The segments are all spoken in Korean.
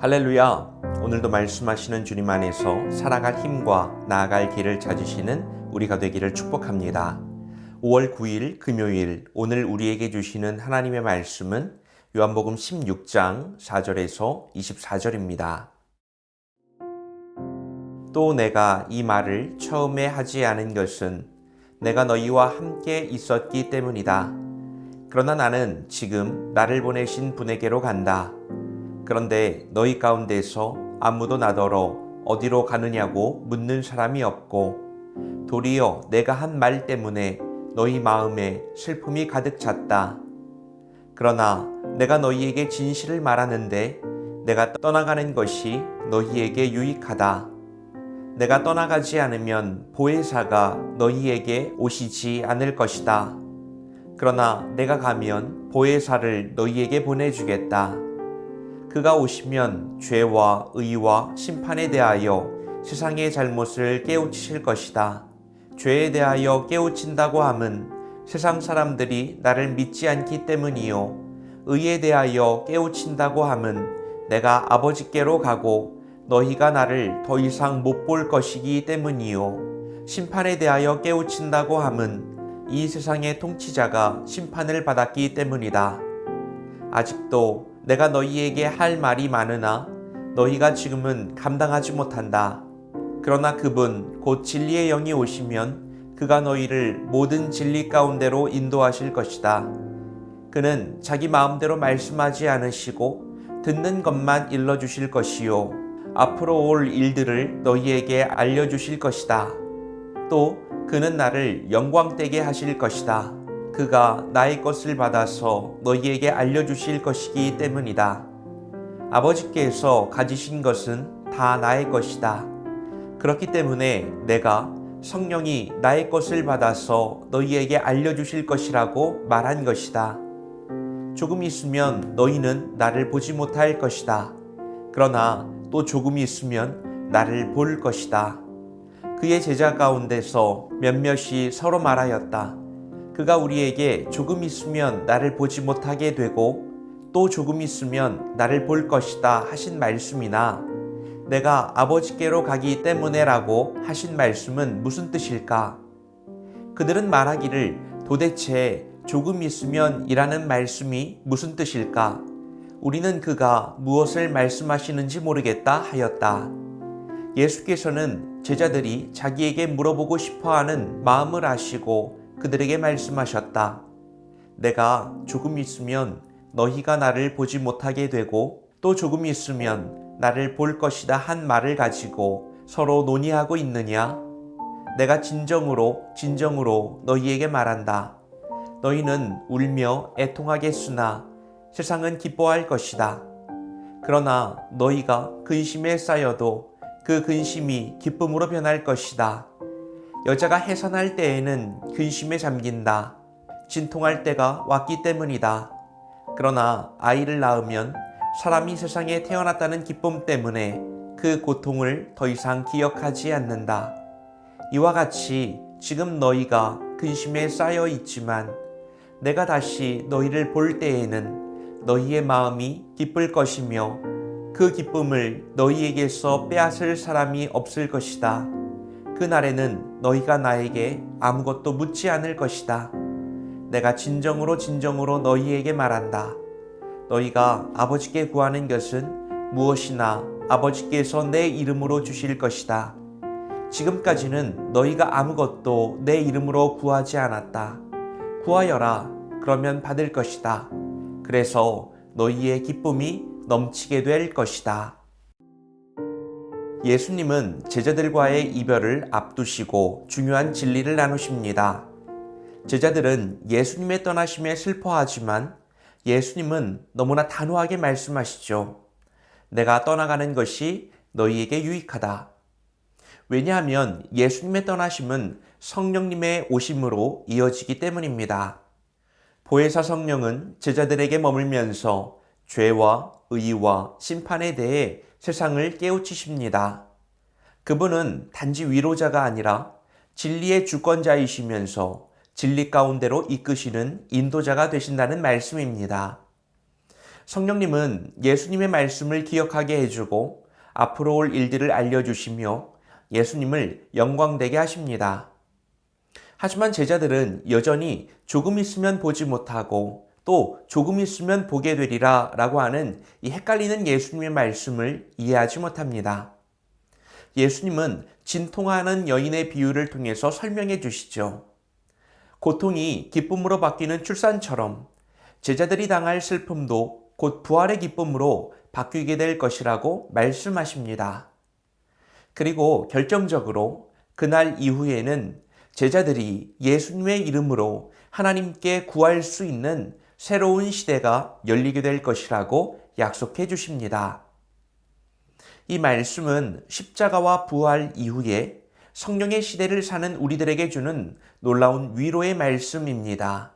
할렐루야! 오늘도 말씀하시는 주님 안에서 살아갈 힘과 나아갈 길을 찾으시는 우리가 되기를 축복합니다. 5월 9일 금요일, 오늘 우리에게 주시는 하나님의 말씀은 요한복음 16장 4절에서 24절입니다. 또 내가 이 말을 처음에 하지 않은 것은 내가 너희와 함께 있었기 때문이다. 그러나 나는 지금 나를 보내신 분에게로 간다. 그런데 너희 가운데서 아무도 나더러 어디로 가느냐고 묻는 사람이 없고 도리어 내가 한 말 때문에 너희 마음에 슬픔이 가득 찼다. 그러나 내가 너희에게 진실을 말하는데 내가 떠나가는 것이 너희에게 유익하다. 내가 떠나가지 않으면 보혜사가 너희에게 오시지 않을 것이다. 그러나 내가 가면 보혜사를 너희에게 보내주겠다. 그가 오시면 죄와 의와 심판에 대하여 세상의 잘못을 깨우치실 것이다. 죄에 대하여 깨우친다고 함은 세상 사람들이 나를 믿지 않기 때문이요. 의에 대하여 깨우친다고 함은 내가 아버지께로 가고 너희가 나를 더 이상 못 볼 것이기 때문이요. 심판에 대하여 깨우친다고 함은 이 세상의 통치자가 심판을 받았기 때문이다. 아직도 내가 너희에게 할 말이 많으나 너희가 지금은 감당하지 못한다. 그러나 그분 곧 진리의 영이 오시면 그가 너희를 모든 진리 가운데로 인도하실 것이다. 그는 자기 마음대로 말씀하지 않으시고 듣는 것만 일러주실 것이요. 앞으로 올 일들을 너희에게 알려주실 것이다. 또 그는 나를 영광되게 하실 것이다. 그가 나의 것을 받아서 너희에게 알려주실 것이기 때문이다. 아버지께서 가지신 것은 다 나의 것이다. 그렇기 때문에 내가 성령이 나의 것을 받아서 너희에게 알려주실 것이라고 말한 것이다. 조금 있으면 너희는 나를 보지 못할 것이다. 그러나 또 조금 있으면 나를 볼 것이다. 그의 제자 가운데서 몇몇이 서로 말하였다. 그가 우리에게 조금 있으면 나를 보지 못하게 되고 또 조금 있으면 나를 볼 것이다 하신 말씀이나 내가 아버지께로 가기 때문에라고 하신 말씀은 무슨 뜻일까? 그들은 말하기를 도대체 조금 있으면 이라는 말씀이 무슨 뜻일까? 우리는 그가 무엇을 말씀하시는지 모르겠다 하였다. 예수께서는 제자들이 자기에게 물어보고 싶어하는 마음을 아시고 그들에게 말씀하셨다. 내가 조금 있으면 너희가 나를 보지 못하게 되고 또 조금 있으면 나를 볼 것이다 한 말을 가지고 서로 논의하고 있느냐? 내가 진정으로 너희에게 말한다. 너희는 울며 애통하겠으나 세상은 기뻐할 것이다. 그러나 너희가 근심에 쌓여도 그 근심이 기쁨으로 변할 것이다. 여자가 해산할 때에는 근심에 잠긴다. 진통할 때가 왔기 때문이다. 그러나 아이를 낳으면 사람이 세상에 태어났다는 기쁨 때문에 그 고통을 더 이상 기억하지 않는다. 이와 같이 지금 너희가 근심에 쌓여 있지만 내가 다시 너희를 볼 때에는 너희의 마음이 기쁠 것이며 그 기쁨을 너희에게서 빼앗을 사람이 없을 것이다. 그날에는 너희가 나에게 아무것도 묻지 않을 것이다. 내가 진정으로 너희에게 말한다. 너희가 아버지께 구하는 것은 무엇이나 아버지께서 내 이름으로 주실 것이다. 지금까지는 너희가 아무것도 내 이름으로 구하지 않았다. 구하여라. 그러면 받을 것이다. 그래서 너희의 기쁨이 넘치게 될 것이다. 예수님은 제자들과의 이별을 앞두시고 중요한 진리를 나누십니다. 제자들은 예수님의 떠나심에 슬퍼하지만 예수님은 너무나 단호하게 말씀하시죠. 내가 떠나가는 것이 너희에게 유익하다. 왜냐하면 예수님의 떠나심은 성령님의 오심으로 이어지기 때문입니다. 보혜사 성령은 제자들에게 머물면서 죄와 의와 심판에 대해 세상을 깨우치십니다. 그분은 단지 위로자가 아니라 진리의 주권자이시면서 진리 가운데로 이끄시는 인도자가 되신다는 말씀입니다. 성령님은 예수님의 말씀을 기억하게 해주고 앞으로 올 일들을 알려주시며 예수님을 영광되게 하십니다. 하지만 제자들은 여전히 조금 있으면 보지 못하고 또 조금 있으면 보게 되리라 라고 하는 이 헷갈리는 예수님의 말씀을 이해하지 못합니다. 예수님은 진통하는 여인의 비유를 통해서 설명해 주시죠. 고통이 기쁨으로 바뀌는 출산처럼 제자들이 당할 슬픔도 곧 부활의 기쁨으로 바뀌게 될 것이라고 말씀하십니다. 그리고 결정적으로 그날 이후에는 제자들이 예수님의 이름으로 하나님께 구할 수 있는 새로운 시대가 열리게 될 것이라고 약속해 주십니다. 이 말씀은 십자가와 부활 이후에 성령의 시대를 사는 우리들에게 주는 놀라운 위로의 말씀입니다.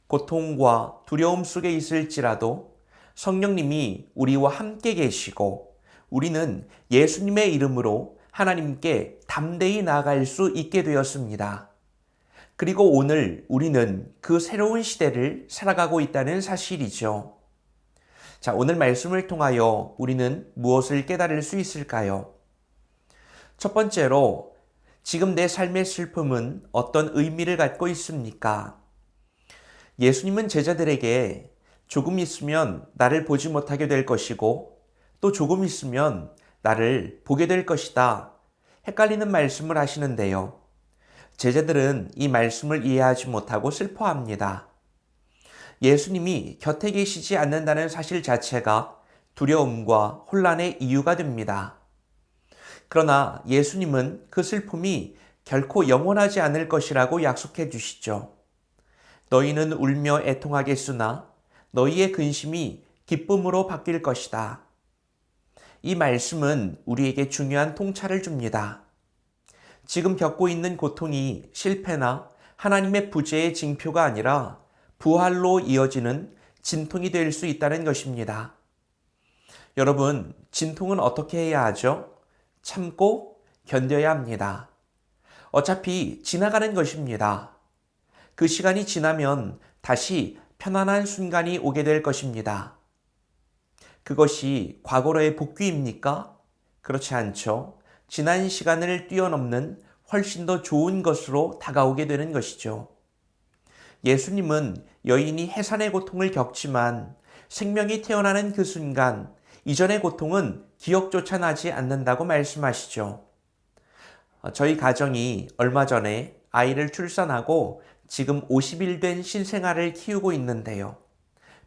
고통과 두려움 속에 있을지라도 성령님이 우리와 함께 계시고 우리는 예수님의 이름으로 하나님께 담대히 나아갈 수 있게 되었습니다. 그리고 오늘 우리는 그 새로운 시대를 살아가고 있다는 사실이죠. 자, 오늘 말씀을 통하여 우리는 무엇을 깨달을 수 있을까요? 첫 번째로, 지금 내 삶의 슬픔은 어떤 의미를 갖고 있습니까? 예수님은 제자들에게 조금 있으면 나를 보지 못하게 될 것이고 또 조금 있으면 나를 보게 될 것이다. 헷갈리는 말씀을 하시는데요. 제자들은 이 말씀을 이해하지 못하고 슬퍼합니다. 예수님이 곁에 계시지 않는다는 사실 자체가 두려움과 혼란의 이유가 됩니다. 그러나 예수님은 그 슬픔이 결코 영원하지 않을 것이라고 약속해 주시죠. 너희는 울며 애통하겠으나 너희의 근심이 기쁨으로 바뀔 것이다. 이 말씀은 우리에게 중요한 통찰을 줍니다. 지금 겪고 있는 고통이 실패나 하나님의 부재의 징표가 아니라 부활로 이어지는 진통이 될 수 있다는 것입니다. 여러분, 진통은 어떻게 해야 하죠? 참고 견뎌야 합니다. 어차피 지나가는 것입니다. 그 시간이 지나면 다시 편안한 순간이 오게 될 것입니다. 그것이 과거로의 복귀입니까? 그렇지 않죠. 지난 시간을 뛰어넘는 훨씬 더 좋은 것으로 다가오게 되는 것이죠. 예수님은 여인이 해산의 고통을 겪지만 생명이 태어나는 그 순간 이전의 고통은 기억조차 나지 않는다고 말씀하시죠. 저희 가정이 얼마 전에 아이를 출산하고 지금 50일 된 신생아를 키우고 있는데요.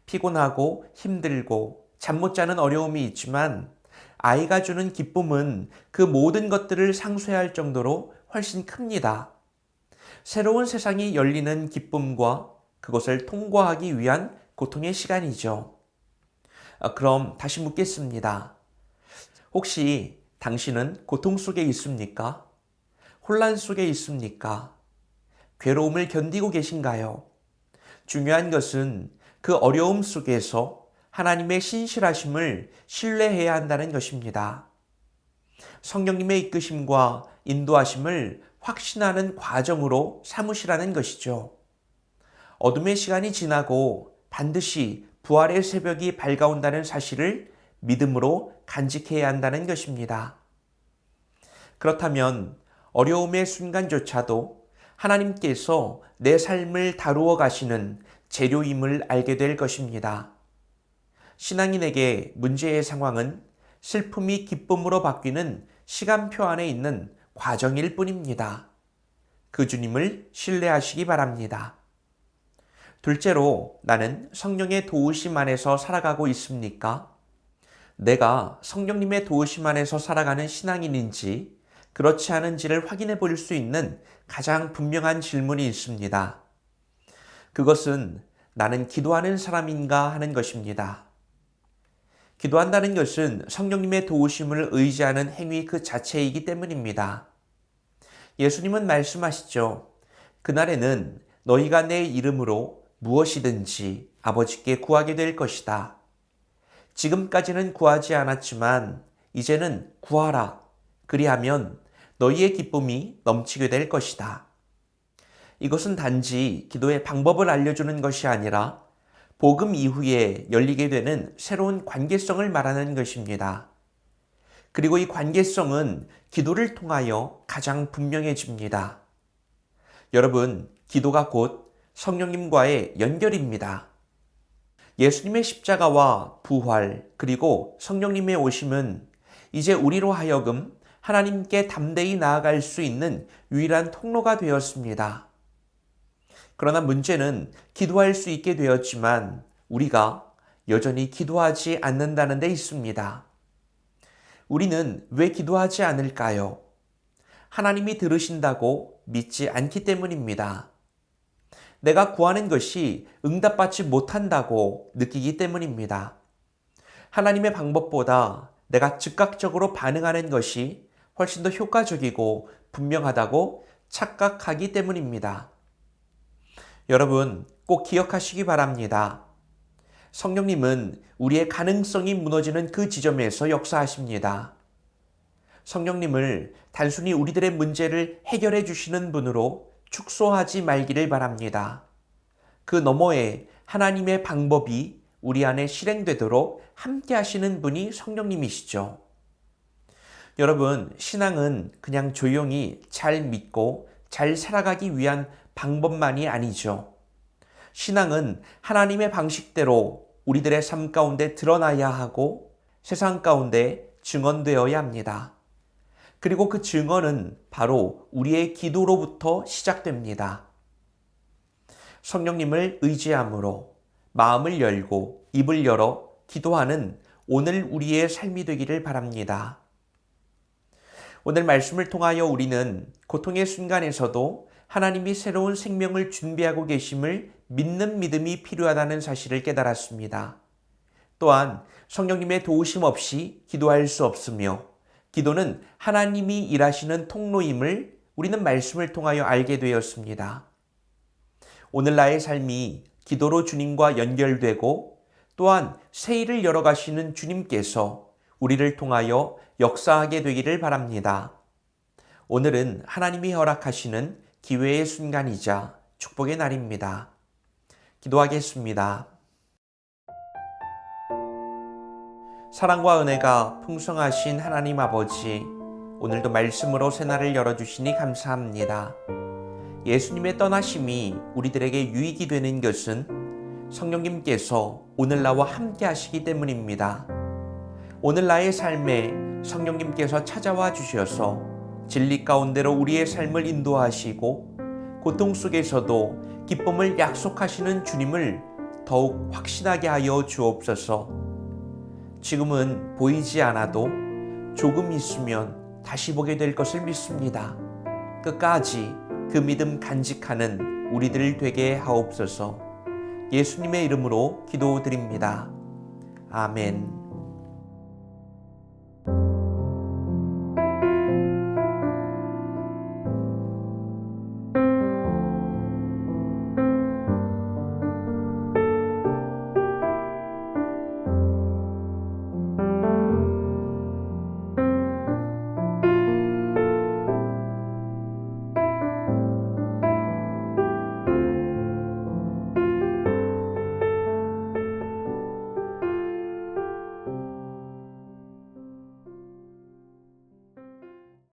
피곤하고 힘들고 잠 못 자는 어려움이 있지만 아이가 주는 기쁨은 그 모든 것들을 상쇄할 정도로 훨씬 큽니다. 새로운 세상이 열리는 기쁨과 그것을 통과하기 위한 고통의 시간이죠. 그럼 다시 묻겠습니다. 혹시 당신은 고통 속에 있습니까? 혼란 속에 있습니까? 괴로움을 견디고 계신가요? 중요한 것은 그 어려움 속에서 하나님의 신실하심을 신뢰해야 한다는 것입니다. 성령님의 이끄심과 인도하심을 확신하는 과정으로 삼으시라는 것이죠. 어둠의 시간이 지나고 반드시 부활의 새벽이 밝아온다는 사실을 믿음으로 간직해야 한다는 것입니다. 그렇다면 어려움의 순간조차도 하나님께서 내 삶을 다루어 가시는 재료임을 알게 될 것입니다. 신앙인에게 문제의 상황은 슬픔이 기쁨으로 바뀌는 시간표 안에 있는 과정일 뿐입니다. 그 주님을 신뢰하시기 바랍니다. 둘째로, 나는 성령의 도우심 안에서 살아가고 있습니까? 내가 성령님의 도우심 안에서 살아가는 신앙인인지 그렇지 않은지를 확인해 볼 수 있는 가장 분명한 질문이 있습니다. 그것은 나는 기도하는 사람인가 하는 것입니다. 기도한다는 것은 성령님의 도우심을 의지하는 행위 그 자체이기 때문입니다. 예수님은 말씀하시죠. 그날에는 너희가 내 이름으로 무엇이든지 아버지께 구하게 될 것이다. 지금까지는 구하지 않았지만 이제는 구하라. 그리하면 너희의 기쁨이 넘치게 될 것이다. 이것은 단지 기도의 방법을 알려주는 것이 아니라 복음 이후에 열리게 되는 새로운 관계성을 말하는 것입니다. 그리고 이 관계성은 기도를 통하여 가장 분명해집니다. 여러분, 기도가 곧 성령님과의 연결입니다. 예수님의 십자가와 부활, 그리고 성령님의 오심은 이제 우리로 하여금 하나님께 담대히 나아갈 수 있는 유일한 통로가 되었습니다. 그러나 문제는 기도할 수 있게 되었지만 우리가 여전히 기도하지 않는다는 데 있습니다. 우리는 왜 기도하지 않을까요? 하나님이 들으신다고 믿지 않기 때문입니다. 내가 구하는 것이 응답받지 못한다고 느끼기 때문입니다. 하나님의 방법보다 내가 즉각적으로 반응하는 것이 훨씬 더 효과적이고 분명하다고 착각하기 때문입니다. 여러분, 꼭 기억하시기 바랍니다. 성령님은 우리의 가능성이 무너지는 그 지점에서 역사하십니다. 성령님을 단순히 우리들의 문제를 해결해 주시는 분으로 축소하지 말기를 바랍니다. 그 너머에 하나님의 방법이 우리 안에 실행되도록 함께 하시는 분이 성령님이시죠. 여러분, 신앙은 그냥 조용히 잘 믿고 잘 살아가기 위한 방법만이 아니죠. 신앙은 하나님의 방식대로 우리들의 삶 가운데 드러나야 하고 세상 가운데 증언되어야 합니다. 그리고 그 증언은 바로 우리의 기도로부터 시작됩니다. 성령님을 의지함으로 마음을 열고 입을 열어 기도하는 오늘 우리의 삶이 되기를 바랍니다. 오늘 말씀을 통하여 우리는 고통의 순간에서도 하나님이 새로운 생명을 준비하고 계심을 믿는 믿음이 필요하다는 사실을 깨달았습니다. 또한 성령님의 도우심 없이 기도할 수 없으며 기도는 하나님이 일하시는 통로임을 우리는 말씀을 통하여 알게 되었습니다. 오늘 나의 삶이 기도로 주님과 연결되고 또한 새 일을 열어가시는 주님께서 우리를 통하여 역사하게 되기를 바랍니다. 오늘은 하나님이 허락하시는 기회의 순간이자 축복의 날입니다. 기도하겠습니다. 사랑과 은혜가 풍성하신 하나님 아버지, 오늘도 말씀으로 새날을 열어주시니 감사합니다. 예수님의 떠나심이 우리들에게 유익이 되는 것은 성령님께서 오늘 나와 함께 하시기 때문입니다. 오늘 나의 삶에 성령님께서 찾아와 주셔서 진리 가운데로 우리의 삶을 인도하시고 고통 속에서도 기쁨을 약속하시는 주님을 더욱 확신하게 하여 주옵소서. 지금은 보이지 않아도 조금 있으면 다시 보게 될 것을 믿습니다. 끝까지 그 믿음 간직하는 우리들 되게 하옵소서. 예수님의 이름으로 기도드립니다. 아멘.